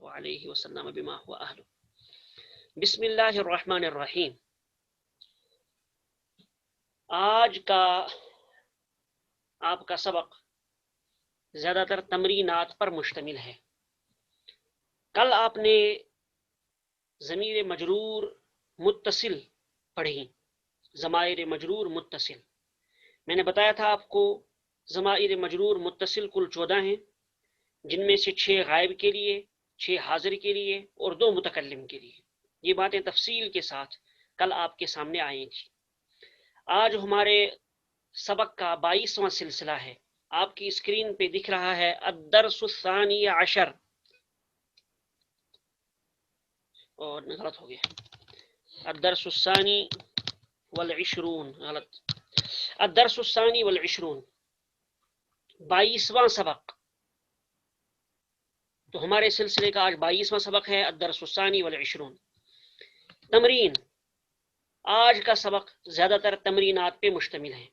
علیہ وسلم بما هو اہل۔ بسم اللہ الرحمن الرحیم۔ آج کا آپ کا سبق زیادہ تر تمرینات پر مشتمل ہے۔ کل آپ نے ضمیر مجرور متصل پڑھی، ضمائر مجرور متصل۔ میں نے بتایا تھا آپ کو ضمائر مجرور متصل کل 14 ہیں، جن میں سے 6 غائب کے لیے، 6 حاضر کے لیے اور 2 متکلم کے لیے۔ یہ باتیں تفصیل کے ساتھ کل آپ کے سامنے آئی تھی۔ آج ہمارے سبق کا 22واں سلسلہ ہے۔ آپ کی اسکرین پہ دکھ رہا ہے الدرس الثانی عشر، اور غلط ہو گیا، الدرس الثانی والعشرون، غلط، الدرس الثانی والعشرون، 22واں سبق۔ تو ہمارے سلسلے کا آج 22واں سبق ہے، الدرس الثانی والعشرون۔ تمرین، آج کا سبق زیادہ تر تمرینات پہ مشتمل ہے۔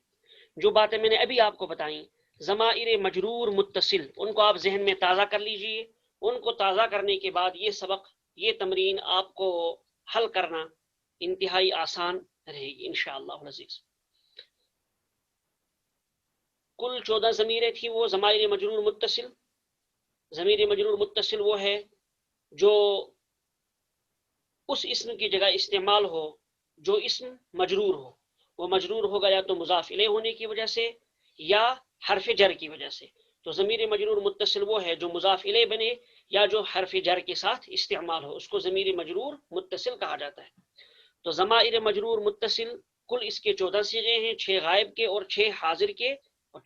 جو باتیں میں نے ابھی آپ کو بتائیں ضمائر مجرور متصل، ان کو آپ ذہن میں تازہ کر لیجئے۔ ان کو تازہ کرنے کے بعد یہ سبق، یہ تمرین آپ کو حل کرنا انتہائی آسان رہے گی انشاءاللہ العزیز۔ کل 14 ضمیریں تھیں، وہ ضمائر مجرور متصل۔ ضمیر مجرور متصل وہ ہے جو اس اسم کی جگہ استعمال ہو جو اسم مجرور ہو۔ وہ مجرور ہوگا یا تو مضاف الیہ ہونے کی وجہ سے یا حرف جر کی وجہ سے۔ تو ضمیر مجرور متصل وہ ہے جو مضاف الیہ بنے یا جو حرف جر کے ساتھ استعمال ہو، اس کو ضمیر مجرور متصل کہا جاتا ہے۔ تو ضمائر مجرور متصل کل اس کے 14 صیغے ہیں، 6 غائب کے اور 6 حاضر کے اور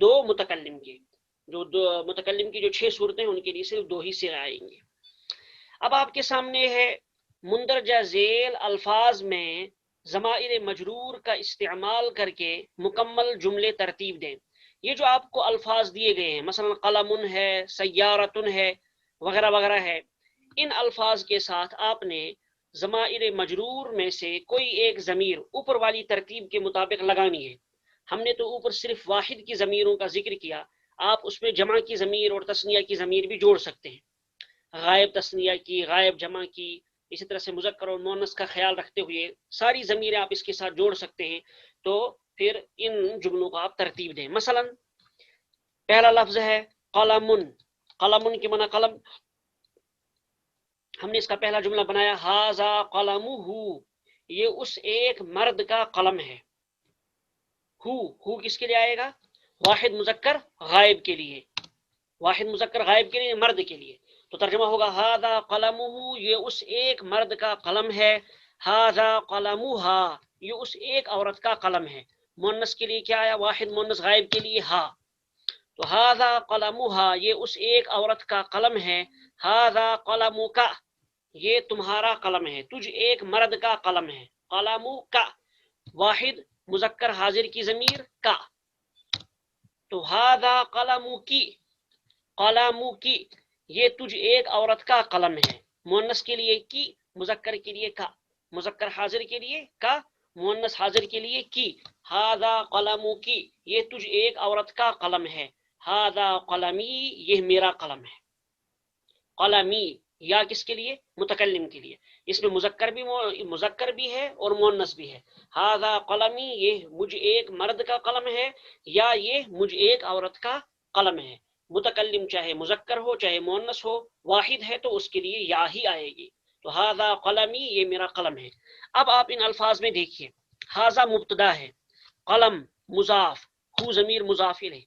2 متکلم کے۔ جو متکلم کی جو 6 صورتیں ہیں ان کے لیے صرف 2 ہی صیغے آئیں گے۔ اب آپ کے سامنے ہے مندرجہ ذیل الفاظ میں ضمائر مجرور کا استعمال کر کے مکمل جملے ترتیب دیں۔ یہ جو آپ کو الفاظ دیے گئے ہیں، مثلا قلم ہے، سیارۃ ہے، وغیرہ وغیرہ ہے، ان الفاظ کے ساتھ آپ نے ضمائر مجرور میں سے کوئی ایک ضمیر اوپر والی ترتیب کے مطابق لگانی ہے۔ ہم نے تو اوپر صرف واحد کی ضمیروں کا ذکر کیا، آپ اس میں جمع کی ضمیر اور تثنیہ کی ضمیر بھی جوڑ سکتے ہیں، غائب تثنیہ کی، غائب جمع کی، اسی طرح سے مذکر اور مؤنث کا خیال رکھتے ہوئے ساری ضمیریں آپ اس کے ساتھ جوڑ سکتے ہیں۔ تو پھر ان جملوں کو آپ ترتیب دیں۔ مثلا پہلا لفظ ہے قلم، قلم کی معنی قلم، ہم نے اس کا پہلا جملہ بنایا ھذا قلمہ، یہ اس ایک مرد کا قلم ہے۔ ہو کس کے لیے آئے گا؟ واحد مذکر غائب کے لیے، واحد مذکر غائب کے لیے، مرد کے لیے۔ تو ترجمہ ہوگا ھذا قلمہ، یہ اس ایک مرد کا قلم ہے۔ ھذا قلمھا، یہ اس ایک عورت کا قلم ہے۔ مؤنث کے لیے کیا آیا؟ واحد مؤنث غائب کے لیے ہا۔ تو ھذا قلمھا، یہ اس ایک عورت کا قلم ہے۔ ھذا قلمک، یہ تمہارا قلم ہے، تجھ ایک مرد کا قلم ہے۔ قلمک، واحد مذکر حاضر کی ضمیر کا۔ تو ھذا قلمکی، قلمکی، یہ تجھ ایک عورت کا قلم ہے۔ مؤنث کے لیے کی، مذکر کے لیے کا، مذکر حاضر کے لیے کا، مؤنث حاضر کے لیے کی۔ ھذا قلمکی، یہ تجھ ایک عورت کا قلم ہے۔ ھذا قلمی، یہ میرا قلم ہے۔ قلمی، یا کس کے لیے؟ متکلم کے لیے۔ اس میں مذکر بھی ہے اور مؤنث بھی ہے۔ ھذا قلمی، یہ مجھ ایک مرد کا قلم ہے یا یہ مجھ ایک عورت کا قلم ہے۔ متکلم چاہے مذکر ہو چاہے مؤنث ہو، واحد ہے تو اس کے لیے یا ہی آئے گی۔ تو ھذا قلمی، یہ میرا قلم ہے۔ اب آپ ان الفاظ میں دیکھیے، ھذا مبتدا ہے، قلم مضاف، ہو ضمیر مضاف الیہ۔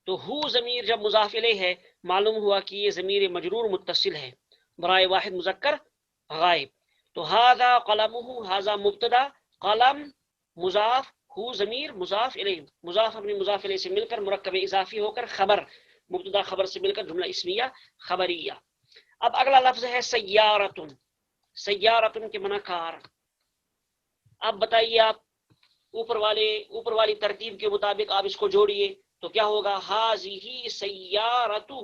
تو ہو ضمیر جب مضاف الیہ ہے، معلوم ہوا کہ یہ ضمیر مجرور متصل ہے برائے واحد مذکر غائب۔ تو ھذا قلمہ، ھذا مبتدا، قلم مضاف، ہو ضمیر مضاف الیہ، مضاف اپنے مضاف الیہ سے مل کر مرکب اضافی ہو کر خبر، مبتدا خبر سے مل کر جملہ اسمیہ خبریہ۔ اب اگلا لفظ ہے سیارۃ، سیارۃ کے معنی کار۔ اب بتائیے آپ اوپر والی ترتیب کے مطابق آپ اس کو جوڑیے تو کیا ہوگا؟ ھذہ سیارتہ،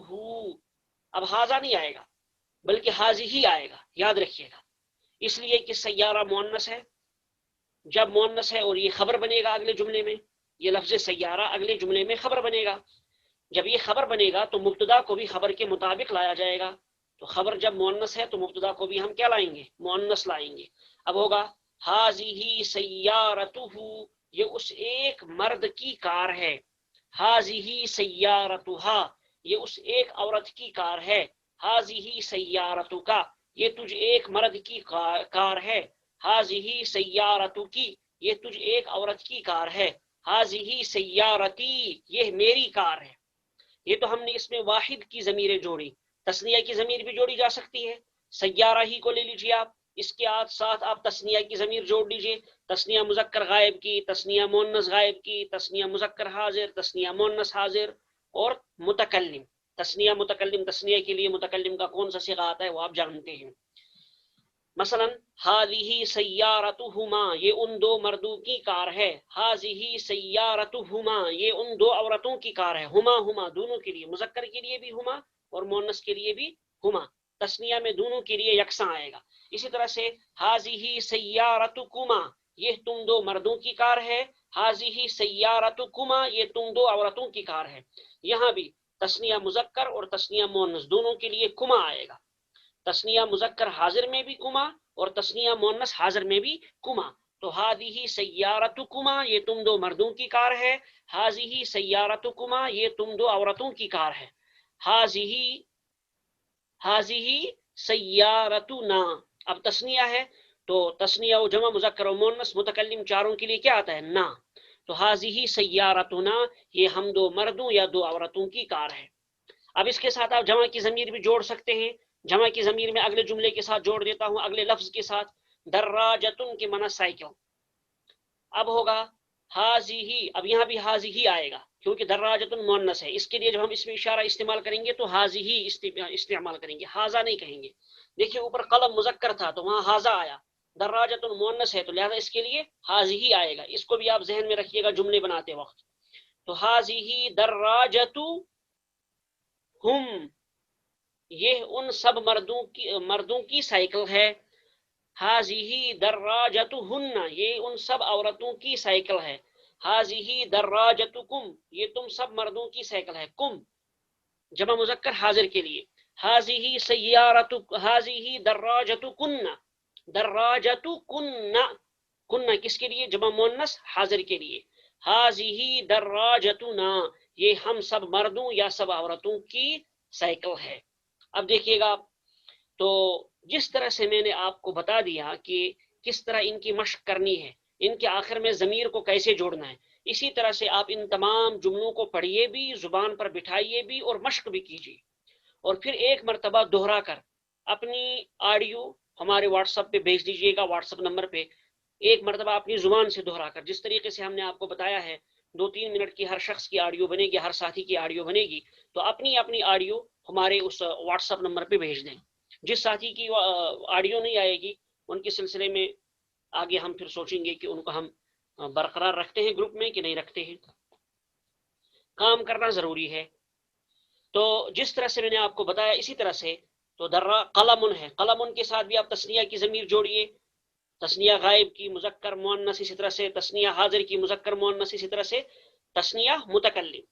اب ھذا نہیں آئے گا بلکہ ھذہ آئے گا، یاد رکھیے گا، اس لیے کہ سیارہ مؤنث ہے۔ جب مؤنث ہے اور یہ خبر بنے گا اگلے جملے میں، یہ لفظ سیارہ اگلے جملے میں خبر بنے گا، جب یہ خبر بنے گا تو مبتدا کو بھی خبر کے مطابق لایا جائے گا. تو خبر جب مؤنث ہے تو مبتدا کو بھی ہم کیا لائیں گے؟ مؤنث لائیں گے. اب ہوگا ہاذہ سیارتہ، یہ اس ایک مرد کی کار ہے. ہاذہ سیارتھا، یہ اس ایک عورت کی کار ہے. ہاذہ سیارتک، یہ تجھ ایک مرد کی کار ہے. ہاذہ سیارتکی، یہ تجھ ایک عورت کی کار ہے. ہاذہ سیارتی، یہ میری کار ہے. یہ تو ہم نے اس میں واحد کی ضمیریں جوڑی. تثنیہ کی ضمیر بھی جوڑی جا سکتی ہے. سیارہ ہی کو لے لیجیے آپ، اس کے ساتھ آپ تثنیہ کی ضمیر جوڑ لیجیے. تثنیہ مذکر غائب کی، تثنیہ مؤنث غائب کی، تثنیہ مذکر حاضر، تثنیہ مؤنث حاضر، اور متکلم. تثنیہ متکلم، تثنیہ کے لیے متکلم کا کون سا صیغہ آتا ہے وہ آپ جانتے ہیں. مثلا ہاذہ سیارتہما، یہ ان دو مردوں کی کار ہے. ہاذہ سیارتہما، یہ ان دو عورتوں کی کار ہے. ہما ہما دونوں کے لیے، مذکر کے لیے بھی ہما اور مؤنث کے لیے بھی ہما. تثنیہ میں دونوں کے لیے یکساں آئے گا. اسی طرح سے ہاذہ سیارتکما، یہ تم دو مردوں کی کار ہے. ہاذہ سیارتکما، یہ تم دو عورتوں کی کار ہے. یہاں بھی تثنیہ مذکر اور تثنیہ مؤنث دونوں کے لیے کما آئے گا. تثنیہ مذکر حاضر میں بھی کما اور تثنیہ مؤنث حاضر میں بھی کما. تو ہاذہ سیارتکما، یہ تم دو مردوں کی کار ہے. ہاذہ سیارتکما، یہ تم دو عورتوں کی کار ہے. ہاذہ سیارتنا، اب تثنیہ ہے تو تثنیہ و جمع مذکر و مؤنث متکلم چاروں کے لیے کیا آتا ہے؟ نا. تو ہاذہ سیارتنا، یہ ہم دو مردوں یا دو عورتوں کی کار ہے. اب اس کے ساتھ آپ جمع کی ضمیر بھی جوڑ سکتے ہیں. جمع کی ضمیر میں اگلے جملے کے ساتھ جوڑ دیتا ہوں، اگلے لفظ کے ساتھ. دراجتن کے معنی سائیکل. اب ہوگا ہاذہ، اب یہاں بھی ہاذہ آئے گا کیونکہ دراجتن مؤنث ہے. اس کے لیے جب ہم اس میں اشارہ استعمال کریں گے تو ہاذہ استعمال کریں گے، ہاذا نہیں کہیں گے. دیکھیے اوپر قلم مذکر تھا تو وہاں ہاذا آیا. دراجتن مؤنث ہے تو لہذا اس کے لیے ہاذہ آئے گا. اس کو بھی آپ ذہن میں رکھیے گا جملے بناتے وقت. تو ہاذہ دراجتو ہم، یہ ان سب مردوں کی سائیکل ہے. ہاذہ دراجتہن، یہ ان سب عورتوں کی سائیکل ہے. ہاذہ دراجتکم، یہ تم سب مردوں کی سائیکل ہے. کم جمع مذکر حاضر کے لیے. ہاذہ سیارتک، ہاذہ دراجتکن، دراجتکن، کن کس کے لیے؟ جمع مؤنث حاضر کے لیے. ہاذہ دراجتنا، یہ ہم سب مردوں یا سب عورتوں کی سائیکل ہے. اب دیکھیے گا، تو جس طرح سے میں نے آپ کو بتا دیا کہ کس طرح ان کی مشق کرنی ہے، ان کے آخر میں ضمیر کو کیسے جوڑنا ہے، اسی طرح سے آپ ان تمام جملوں کو پڑھیے بھی، زبان پر بٹھائیے بھی اور مشق بھی کیجیے. اور پھر ایک مرتبہ دہرا کر اپنی آڈیو ہمارے واٹس ایپ پہ بھیج دیجیے گا. واٹس ایپ نمبر پہ ایک مرتبہ اپنی زبان سے دہرا کر، جس طریقے سے ہم نے آپ کو بتایا ہے 2-3 منٹ کی ہر شخص کی آڈیو بنے گی، ہر ساتھی کی آڈیو بنے گی. تو اپنی اپنی آڈیو ہمارے اس واٹس ایپ نمبر پہ بھیج دیں. جس ساتھی کی آڈیو نہیں آئے گی ان کے سلسلے میں آگے ہم پھر سوچیں گے کہ ان کو ہم برقرار رکھتے ہیں گروپ میں کہ نہیں رکھتے ہیں. کام کرنا ضروری ہے. تو جس طرح سے میں نے آپ کو بتایا اسی طرح سے تو درا قلمن ہے، قلمن کے ساتھ بھی آپ تثنیہ کی ضمیر جوڑیے. تثنیہ غائب کی مذکر مؤنث، اسی طرح سے تثنیہ حاضر کی مذکر مؤنث، اسی طرح سے تثنیہ متکلم.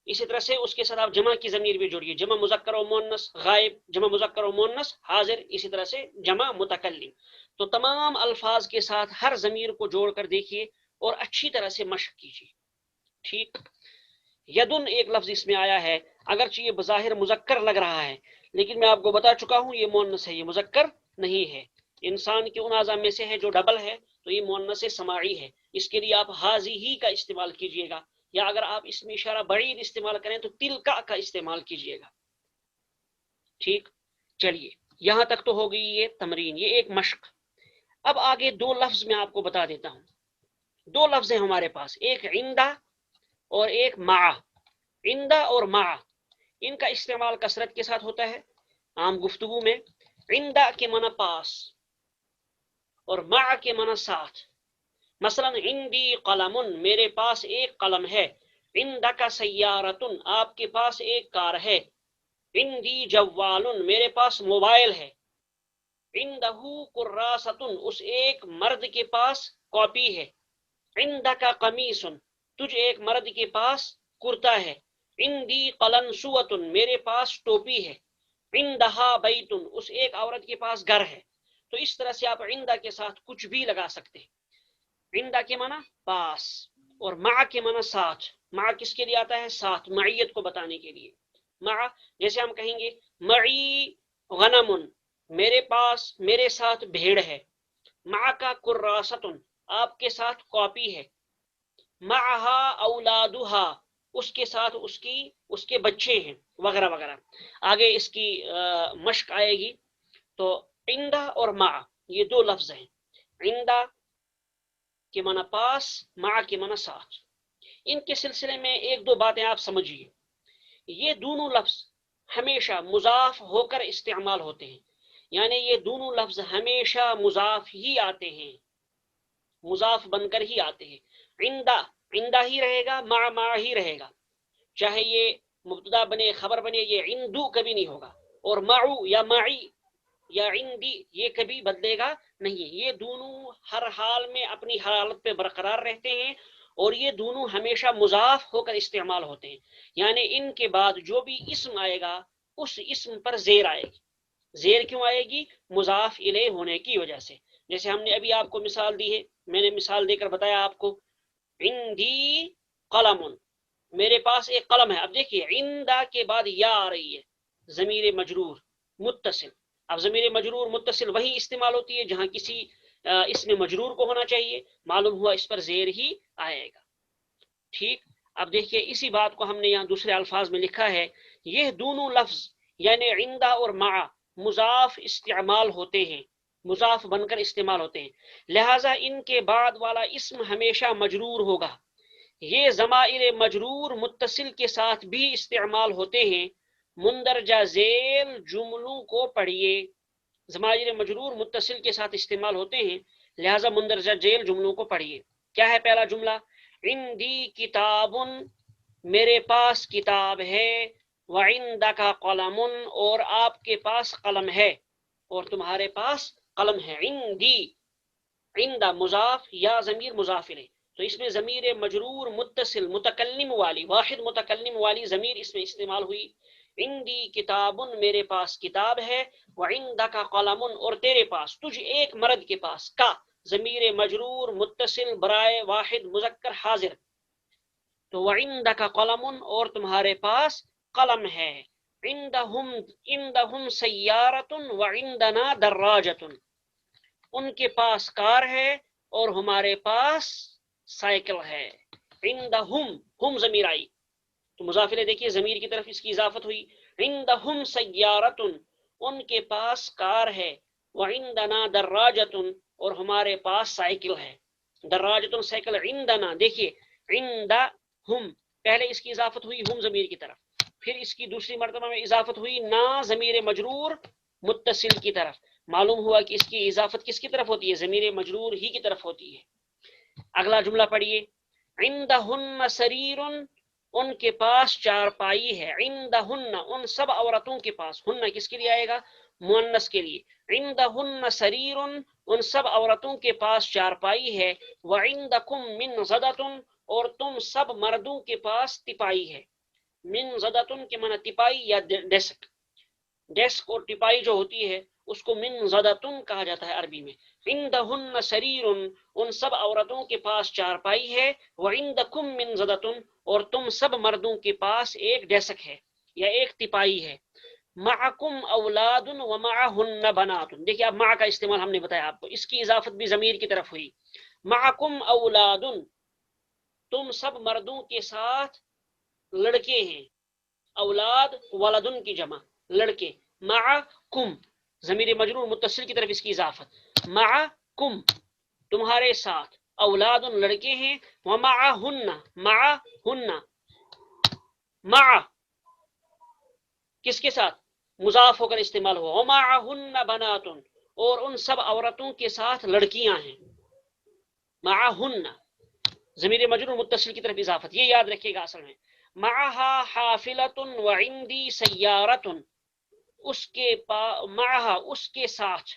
اسی طرح سے اس کے ساتھ آپ جمع کی ضمیر بھی جوڑیے، جمع مذکر و مؤنث غائب، جمع مذکر و مؤنث حاضر، اسی طرح سے جمع متکلم. تو تمام الفاظ کے ساتھ ہر ضمیر کو جوڑ کر دیکھیے اور اچھی طرح سے مشق کیجیے. ٹھیک. یدن ایک لفظ اس میں آیا ہے، اگرچہ یہ بظاہر مذکر لگ رہا ہے لیکن میں آپ کو بتا چکا ہوں یہ مؤنث ہے، یہ مذکر نہیں ہے. انسان کے ان اعضاء میں سے ہے جو ڈبل ہے تو یہ مؤنث سماعی ہے. اس کے لیے آپ ہاذہ کا استعمال کیجیے گا، یا اگر آپ اس میں اشارہ بعید استعمال کریں تو تلکا کا استعمال کیجیے گا. ٹھیک. چلیے یہاں تک تو ہو گئی یہ تمرین، یہ ایک مشق. اب آگے 2 لفظ میں آپ کو بتا دیتا ہوں. 2 لفظ ہیں ہمارے پاس، ایک عندہ اور ایک مع. عندہ اور مع، ان کا استعمال کثرت کے ساتھ ہوتا ہے عام گفتگو میں. عندہ کے معنی پاس اور مع کے معنی ساتھ. مثلا عندی قلم، میرے پاس ایک قلم ہے. عندک سیارۃ، آپ کے پاس ایک کار ہے. عندی جوال، میرے پاس موبائل ہے. عندہ کراست، اس ایک مرد کے پاس کاپی ہے. عندک قمیص، تجھ ایک مرد کے پاس کرتا ہے. عندی قلنسوۃ، میرے پاس ٹوپی ہے، عندہا بیت، اس ایک عورت کے پاس گھر ہے. تو اس طرح سے آپ عندہ کے ساتھ کچھ بھی لگا سکتے ہیں. عندہ کے معنی پاس، اور مع کے معنی ساتھ. مع کس کے لیے آتا ہے؟ ساتھ، معیت کو بتانے کے لیے. مع جیسے ہم کہیں گے معی غنم، میرے پاس، میرے ساتھ بھیڑ ہے. مع کا کراستن، آپ کے ساتھ کاپی ہے. معہا اولادہا، اس کے ساتھ اس کے بچے ہیں، وغیرہ وغیرہ. آگے اس کی مشق آئے گی. تو عندہ اور مع یہ دو لفظ ہیں. عندہ کے معنی پاس، مع کے معنی ساتھ. ان کے سلسلے میں ایک دو باتیں آپ سمجھیے. یہ دونوں لفظ ہمیشہ مضاف ہو کر استعمال ہوتے ہیں، یعنی یہ دونوں لفظ ہمیشہ مضاف ہی آتے ہیں، مضاف بن کر ہی آتے ہیں. عندہ عندہ ہی رہے گا، مع ہی رہے گا، چاہے یہ مبتدا بنے خبر بنے، یہ عندو کبھی نہیں ہوگا. اور معو یا معی یا عندی یہ کبھی بدلے گا نہیں. یہ دونوں ہر حال میں اپنی حالت پہ برقرار رہتے ہیں، اور یہ دونوں ہمیشہ مضاف ہو کر استعمال ہوتے ہیں. یعنی ان کے بعد جو بھی اسم آئے گا اس اسم پر زیر آئے گی. زیر کیوں آئے گی؟ مضاف الیہ ہونے کی وجہ سے. جیسے ہم نے ابھی آپ کو مثال دی ہے، میں نے مثال دے کر بتایا آپ کو، عندی قلم، میرے پاس ایک قلم ہے. اب دیکھیے عندہ کے بعد یا آ رہی ہے، ضمیر مجرور متصل. اب ضمیر مجرور متصل وہی استعمال ہوتی ہے جہاں کسی اسم مجرور کو ہونا چاہیے. معلوم ہوا اس پر زیر ہی آئے گا. ٹھیک. اب دیکھیے اسی بات کو ہم نے یہاں دوسرے الفاظ میں لکھا ہے. یہ دونوں لفظ یعنی عندہ اور مع مضاف استعمال ہوتے ہیں، مضاف بن کر استعمال ہوتے ہیں، لہذا ان کے بعد والا اسم ہمیشہ مجرور ہوگا. یہ ضمائر مجرور متصل کے ساتھ بھی استعمال ہوتے ہیں. مندرجہ ذیل جملوں کو پڑھیے. ضمائر مجرور متصل کے ساتھ استعمال ہوتے ہیں، لہذا مندرجہ ذیل جملوں کو پڑھیے. کیا ہے پہلا جملہ؟ عندی کتاب، میرے پاس کتاب ہے. وعندک قلم، اور آپ کے پاس قلم ہے، اور تمہارے پاس قلم ہے. عندی عندہ مضاف یا ضمیر مضاف الیہ، تو اس میں ضمیر مجرور متصل متکلم والی، واحد متکلم والی ضمیر اس میں استعمال ہوئی. عندی کتاب، میرے پاس کتاب ہے. وعندک قلم، اور تیرے پاس، تجھ ایک مرد کے پاس، کا ضمیر مجرور متصل برائے واحد مذکر حاضر. تو وعندک قلم، اور تمہارے پاس قلم ہے. عندہم سیارۃ وعندنا دراجۃ، ان کے پاس کار ہے اور ہمارے پاس سائیکل ہے. عندہم، ہم ضمیر آئی تو مضاف الیہ دیکھیے ضمیر کی طرف اس کی اضافت ہوئی. عندہم سیارۃ، ان کے پاس کار ہے. وعندنا دراجۃ، اور ہمارے پاس سائیکل ہے. دراجۃ سائیکل. عندنا دیکھیے عندہم، پہلے اس کی اضافت ہوئی ہم ضمیر کی طرف، پھر اس کی دوسری مرتبہ میں اضافت ہوئی نا ضمیر مجرور متصل کی طرف. معلوم ہوا کہ اس کی اضافت کس کی طرف ہوتی ہے؟ ضمیر مجرور ہی کی طرف ہوتی ہے. اگلا جملہ پڑھیے. عندہن سریر، ان کے پاس چارپائی ہے. عندہن، ان سب عورتوں کے پاس. ہن کس کے لیے آئے گا؟ مؤنث کے لیے. عندہن سریر، ان سب عورتوں کے پاس چارپائی ہے. وعندکم منضدۃ، اور تم سب مردوں کے پاس تپائی ہے. منضدۃ کے معنی تپائی یا ڈیسک. ڈیسک اور ٹپائی جو ہوتی ہے اس کو منضدۃ کہا جاتا ہے عربی میں. عندہن سریر، ان سب عورتوں کے پاس چارپائی ہے. وعندکم منضدۃ، اور تم سب مردوں کے پاس ایک ڈیسک ہے یا ایک تپائی ہے. معکم اولاد ومعہن بنات، دیکھیے اب مع کا استعمال ہم نے بتایا آپ کو، اس کی اضافت بھی ضمیر کی طرف ہوئی. معکم اولاد، تم سب مردوں کے ساتھ لڑکے ہیں. اولاد ولدن کی جمع، لڑکے. معکم ضمیر مجرور متصل کی طرف اس کی اضافت. معکم تمہارے ساتھ. اولاد لڑکے ہیں. ومعہن، معہن، مع کس کے ساتھ؟ مضاف ہو کر استعمال ہوا. ومعہن بنات، اور ان سب عورتوں کے ساتھ لڑکیاں ہیں. معہن ضمیر مجرور متصل کی طرف اضافت، یہ یاد رکھیے گا اصل میں. معہا حافلۃ وعندی سیارۃ، اس کے معہا اس کے ساتھ،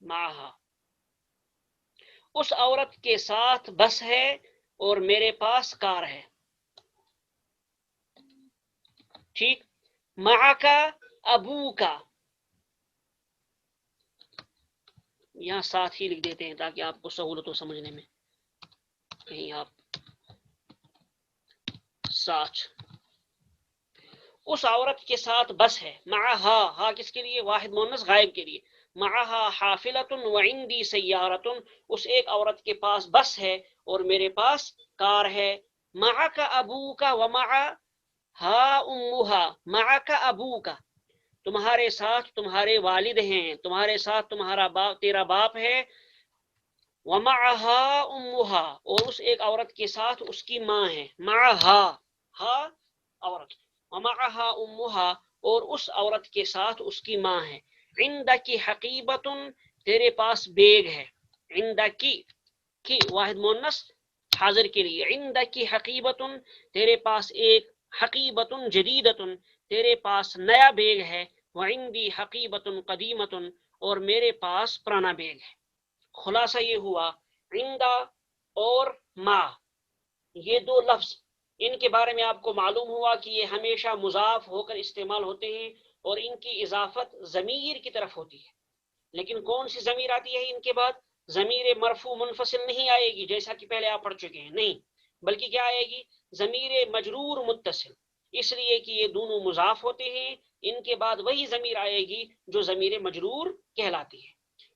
معہا اس عورت کے ساتھ بس ہے اور میرے پاس کار ہے. ٹھیک. معکا ابو کا، یہاں ساتھ ہی لکھ دیتے ہیں تاکہ آپ کو سہولت ہو سمجھنے میں. کہیں آپ ساتھ اس عورت کے ساتھ بس ہے. معہا، ہا کس کے لیے؟ واحد مؤنث غائب کے لیے. معہا حافلۃ وعندی سیارۃ، اس ایک عورت کے پاس بس ہے اور میرے پاس کار ہے. معک ابوک ومع ہا امہا، معک ابوک تمہارے ساتھ تمہارے والد ہیں، تمہارے ساتھ تمہارا باپ، تیرا باپ ہے. ومعہا امہا، اور اس ایک عورت کے ساتھ اس کی ماں ہے. معہا، ہا عورت، ومعہا امہا، اور اس عورت کے ساتھ اس کی ماں ہے. عندکی حقیبۃ، تیرے پاس بیگ ہے. عندکی کی واحد مؤنث حاضر کے لیے. عندکی حقیبۃ، تیرے پاس ایک، حقیبۃ جدیدۃ، تیرے پاس نیا بیگ ہے. وعندی حقیبۃ قدیمۃ، اور میرے پاس پرانا بیگ ہے. خلاصہ یہ ہوا عندہ اور ما، یہ دو لفظ، ان کے بارے میں آپ کو معلوم ہوا کہ یہ ہمیشہ مضاف ہو کر استعمال ہوتے ہیں اور ان کی اضافت ضمیر کی طرف ہوتی ہے. لیکن کون سی ضمیر آتی ہے ان کے بعد؟ ضمیر مرفوع منفصل نہیں آئے گی جیسا کہ پہلے آپ پڑھ چکے ہیں، نہیں، بلکہ کیا آئے گی؟ ضمیر مجرور متصل، اس لیے کہ یہ دونوں مضاف ہوتے ہیں. ان کے بعد وہی ضمیر آئے گی جو ضمیر مجرور کہلاتی ہے.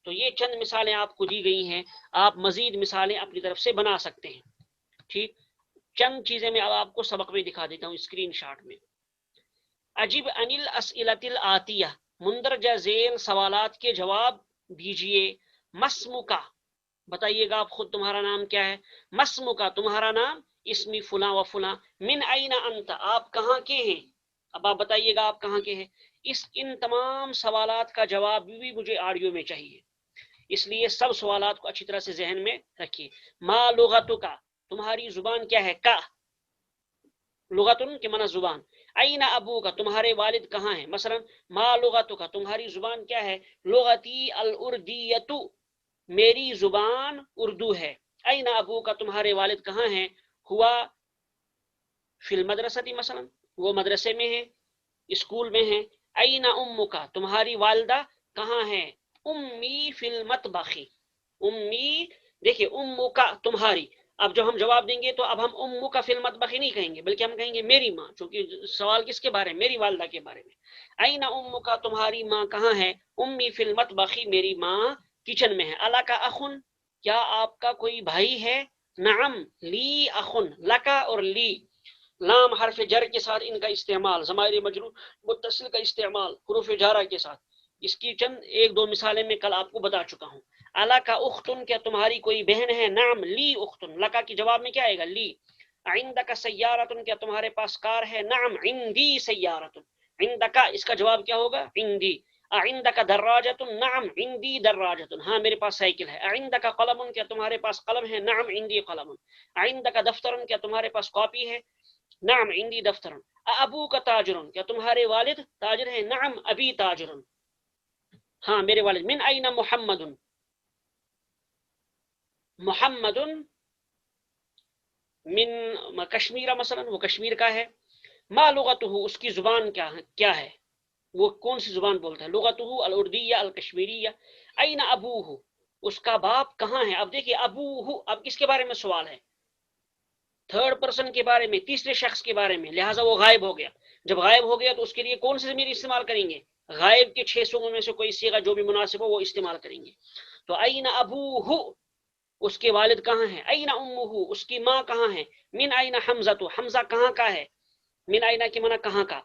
تو یہ چند مثالیں آپ کو دی گئی ہیں، آپ مزید مثالیں اپنی طرف سے بنا سکتے ہیں. ٹھیک، چند چیزیں میں اب آپ کو سبق میں دکھا دیتا ہوں اسکرین شاٹ میں. اجب عن الاسئلۃ الآتیہ، مندرجہ ذیل سوالات کے جواب دیجئے. مسمکا، بتائیے گا آپ خود تمہارا نام کیا ہے. مسمکا، تمہارا نام. اسمی فلاں و فلاں. من این انت، آپ کہاں کے ہیں. اب آپ بتائیے گا آپ کہاں کے ہیں. ان تمام سوالات کا جواب بھی مجھے آڈیو میں چاہیے، اس لیے سب سوالات کو اچھی طرح سے ذہن میں رکھیے. ما لغتک، تمہاری زبان کیا ہے. کا لغتن کے معنی زبان. این ابوک، تمہارے والد کہاں ہیں. مثلا ما لغتک، تمہاری زبان کیا ہے. لغتی الاردیۃ، میری زبان اردو ہے. این ابوک، تمہارے والد کہاں ہیں. ہوا فی المدرسۃ، مثلا وہ مدرسے میں ہیں، اسکول میں ہیں. این امک، تمہاری والدہ کہاں ہے. امی فی المطبخ، امی، دیکھیے امک تمہاری، اب جب ہم جواب دیں گے تو اب ہم امک فی المطبخ نہیں کہیں گے بلکہ ہم کہیں گے میری ماں، چونکہ سوال کس کے بارے میں؟ میری والدہ کے بارے میں. این امک، تمہاری ماں کہاں ہے. امی فی المطبخ، میری ماں کچن میں ہے. الک اخن، کیا آپ کا کوئی بھائی ہے. نعم لی اخن، لکا اور لی، لام حرف جر کے ساتھ ان کا استعمال، ضمائر مجرور متصل کا استعمال حروف جارہ کے ساتھ. اس کی چند ایک دو مثالیں میں کل آپ کو بتا چکا ہوں. الک اختن، کیا تمہاری کوئی بہن ہے. نعم لی اختن، لکا کی جواب میں کیا آئے گا. لی. عندک سیارۃ، کیا تمہارے پاس کار ہے. نعم عندی سیارۃ. عندک، اس کا جواب کیا ہوگا. عندی. عندک دراجۃ. نعم عندی دراجۃ، ہاں میرے پاس سائیکل ہے. عندک قلم، کیا تمہارے پاس قلم ہے. نعم عندی قلم. عندک دفتر، کیا تمہارے پاس کاپی ہے. نعم عندی دفتر. ابوک تاجر، کیا تمہارے والد تاجر ہیں. نعم ابی تاجر، ہاں میرے والد. من این محمد، محمد من کشمیر، مثلا وہ کشمیر کا ہے. ما لغتہ، اس کی زبان کیا ہے، وہ کون سی زبان بولتا ہے. لغتہ الاردیہ الکشمیریہ. این ابوہ، اس کا باپ کہاں ہے. اب دیکھیے ابوہ، اب کس کے بارے میں سوال ہے. تھرڈ پرسن کے بارے میں، تیسرے شخص کے بارے میں، لہٰذا وہ غائب ہو گیا. جب غائب ہو گیا تو اس کے لیے کون سی ضمیر استعمال کریں گے. غائب کے 6 صیغوں میں سے کوئی صیغہ جو بھی مناسب ہو وہ استعمال کریں گے. تو این ابوہ، اس کے والد کہاں ہیں. این امہ، اس کی ماں کہاں ہے. من این حمزۃ، حمزہ کہاں کا ہے. من این کی معنی کہاں کا.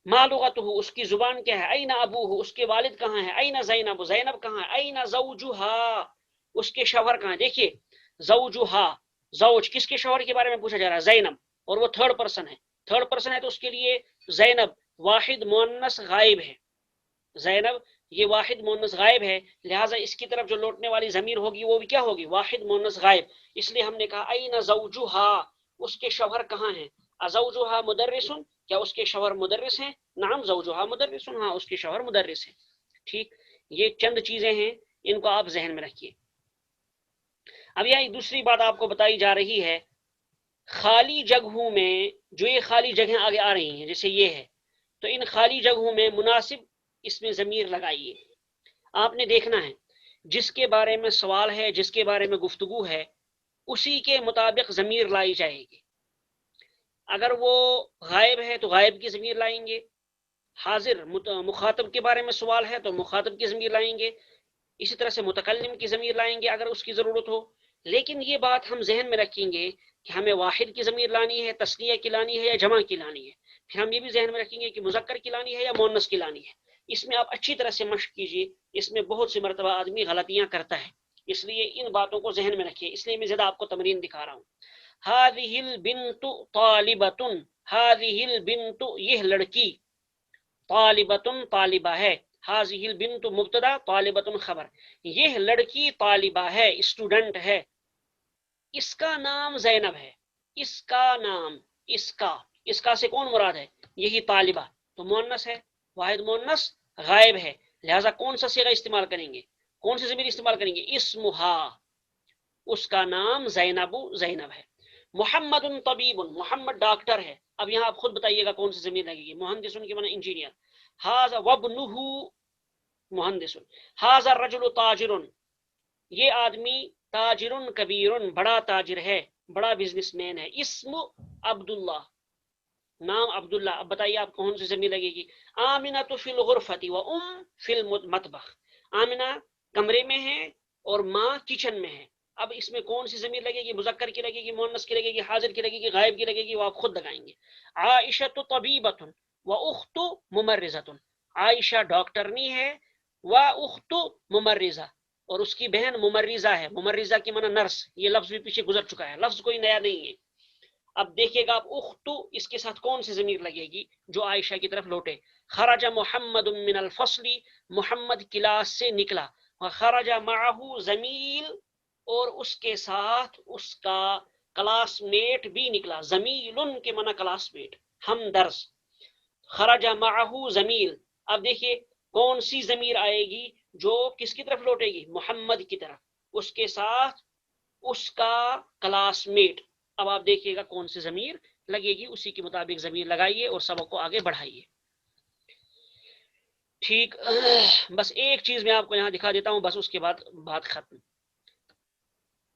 ما لغتہ، اس کی زبان کیا ہے. این ابوہ، اس کے والد کہاں ہیں. این زینب، زینب کہاں ہے. این زوجہا، اس کے شوہر کہاں. دیکھیے زوجہا، زوج کس کے شوہر کے بارے میں پوچھا جا رہا ہے. زینب، اور وہ تھرڈ پرسن ہے. تھرڈ پرسن ہے تو اس کے لیے زینب واحد مؤنث غائب ہے. زینب یہ واحد مؤنث غائب ہے، لہٰذا اس کی طرف جو لوٹنے والی ضمیر ہوگی وہ بھی کیا ہوگی. واحد مؤنث غائب. اس لیے ہم نے کہا این زوجہا، اس کے شوہر کہاں ہیں. ازوجہا مدرس، کیا اس کے شوہر مدرس ہیں. نعم زوجہا مدرس، ہاں اس کے شوہر مدرس ہیں. ٹھیک، یہ چند چیزیں ہیں، ان کو آپ ذہن میں رکھیے. اب یہاں دوسری بات آپ کو بتائی جا رہی ہے، خالی جگہوں میں جو یہ خالی جگہیں آگے آ رہی ہیں، جیسے یہ ہے تو ان خالی جگہوں میں مناسب اس میں ضمیر لگائیے. آپ نے دیکھنا ہے جس کے بارے میں سوال ہے، جس کے بارے میں گفتگو ہے، اسی کے مطابق ضمیر لائی جائے گی. اگر وہ غائب ہے تو غائب کی ضمیر لائیں گے، حاضر مخاطب کے بارے میں سوال ہے تو مخاطب کی ضمیر لائیں گے، اسی طرح سے متکلم کی ضمیر لائیں گے اگر اس کی ضرورت ہو. لیکن یہ بات ہم ذہن میں رکھیں گے کہ ہمیں واحد کی ضمیر لانی ہے، تثنیہ کی لانی ہے یا جمع کی لانی ہے. پھر ہم یہ بھی ذہن میں رکھیں گے کہ مذکر کی لانی ہے یا مؤنث کی لانی ہے. اس میں آپ اچھی طرح سے مشق کیجیے، اس میں بہت سی مرتبہ آدمی غلطیاں کرتا ہے، اس لیے ان باتوں کو ذہن میں رکھیے. اس لیے میں زیادہ آپ کو تمرین دکھا رہا ہوں. هذه البنت طالبۃ، هذه البنت یہ لڑکی، طالبۃ طالبہ ہے، هذه البنت مبتدا، طالبۃ خبر. یہ لڑکی طالبہ ہے، اسٹوڈنٹ ہے. اس کا نام زینب ہے. اس کا نام، اس کا سے کون مراد ہے؟ یہی طالبہ. تو مؤنث ہے، واحد مؤنث غائب ہے، لہذا کون سا صیغہ استعمال کریں گے؟ کون سی ضمیر استعمال کریں گے؟ اسمہا، اس کا نام زینب، زینب ہے. محمد طبیب، محمد ڈاکٹر ہے. اب یہاں آپ خود بتائیے گا کون سی ضمیر لگے گی؟ مہندس کے معنی انجینئر. ھذا وابنہ مہندس. ھذا الرجل تاجر، یہ آدمی تاجر کبیر، بڑا تاجر ہے، بڑا بزنس مین ہے. اسم عبداللہ، نام عبداللہ. اب بتائیے آپ کون سی ضمیر لگے گی؟ آمنہ فی الغرفۃ و فی المطبخ. آمنہ کمرے میں ہے اور ماں کچن میں ہے. اب اس میں کون سی ضمیر لگے گی؟ مذکر کی لگے گی، مؤنث کی لگے گی، حاضر کی لگے گی، غائب کی لگے گی، وہ آپ خود لگائیں گے. عائشۃ طبیبۃ و اخت ممرضۃ، عائشہ ڈاکٹرنی ہے، و اخت ممرضہ، اور اس کی بہن ممرضہ ہے. ممرضہ کی معنی نرس. یہ لفظ بھی پیچھے گزر چکا ہے، لفظ کوئی نیا نہیں ہے. اب دیکھیے گا آپ اخت، اس کے ساتھ کون سی ضمیر لگے گی جو عائشہ کی طرف لوٹے؟ خرج محمد من الفصل، محمد کلاس سے نکلا. خرج معه زمیل، اور اس کے ساتھ اس کا کلاس میٹ بھی نکلا. زمیل کے معنی کلاس میٹ، ہم درس. خرج معه زمیل. اب دیکھیے کون سی ضمیر آئے گی جو کس کی طرف لوٹے گی؟ محمد کی طرف، اس کے ساتھ اس کا کلاس میٹ. اب آپ دیکھیے گا کون سی ضمیر لگے گی، اسی کے مطابق ضمیر لگائیے اور سبق کو آگے بڑھائیے. ٹھیک، بس ایک چیز میں آپ کو یہاں دکھا دیتا ہوں، بس اس کے بعد بات ختم.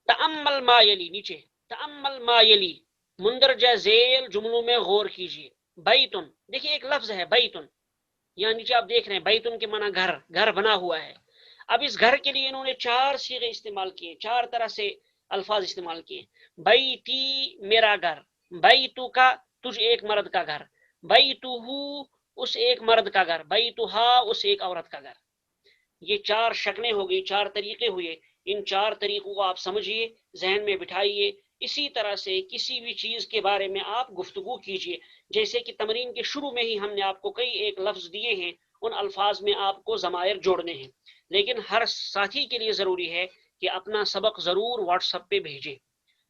تأمل ما یلی، نیچے تأمل ما یلی، مندرجہ ذیل جملوں میں غور کیجیے. بیتن، دیکھیے ایک لفظ ہے بیتن، یہاں نیچے آپ دیکھ رہے ہیں بیتن کے معنی گھر، گھر بنا ہوا ہے. اب اس گھر کے لیے انہوں نے 4 صیغے استعمال کیے، 4 طرح سے الفاظ استعمال کیے. بیتی میرا گھر، بیتو کا تجھ ایک مرد کا گھر، بیتو اس ایک مرد کا گھر، بیتوہا اس ایک عورت کا گھر. یہ 4 شکلیں ہو گئی، 4 طریقے ہوئے. ان 4 طریقوں کو آپ سمجھیے، ذہن میں بٹھائیے. اسی طرح سے کسی بھی چیز کے بارے میں آپ گفتگو کیجیے. جیسے کہ تمرین کے شروع میں ہی ہم نے آپ کو کئی ایک لفظ دیے ہیں، ان الفاظ میں آپ کو ضمائر جوڑنے ہیں. لیکن ہر ساتھی کے لیے ضروری ہے کہ اپنا سبق ضرور واٹس ایپ پہ بھیجے.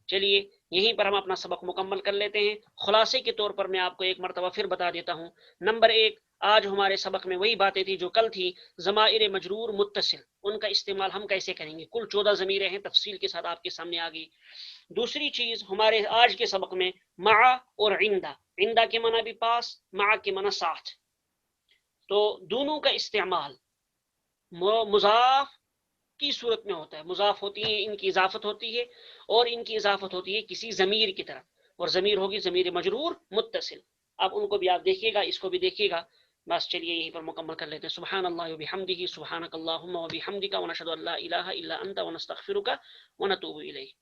چلیے یہیں پر ہم اپنا سبق مکمل کر لیتے ہیں. خلاصے کے طور پر میں آپ کو ایک مرتبہ پھر بتا دیتا ہوں. نمبر 1، آج ہمارے سبق میں وہی باتیں تھی جو کل تھی. ضمائر مجرور متصل، ان کا استعمال ہم کیسے کریں گے؟ کل 14 ضمیریں ہیں، تفصیل کے ساتھ آپ کے سامنے آ گئی. دوسری چیز ہمارے آج کے سبق میں مع اور عندہ. عندہ کے معنی بھی پاس، مع کے معنی ساتھ. تو دونوں کا استعمال مضاف کی صورت میں ہوتا ہے. مضاف ہوتی ہے، ان کی اضافت ہوتی ہے، اور ان کی اضافت ہوتی ہے کسی ضمیر کی طرف، اور ضمیر ہوگی ضمیر مجرور متصل. اب ان کو بھی آپ دیکھیے گا، اس کو بھی دیکھیے گا. بس چلیے یہیں پر مکمل کر لیتے ہیں. سبحان اللہ وبحمدہ، سبحانک اللہم وبحمدک، ونشہد ان لا الہ الا انت، ونستغفرک ونتوب الیک.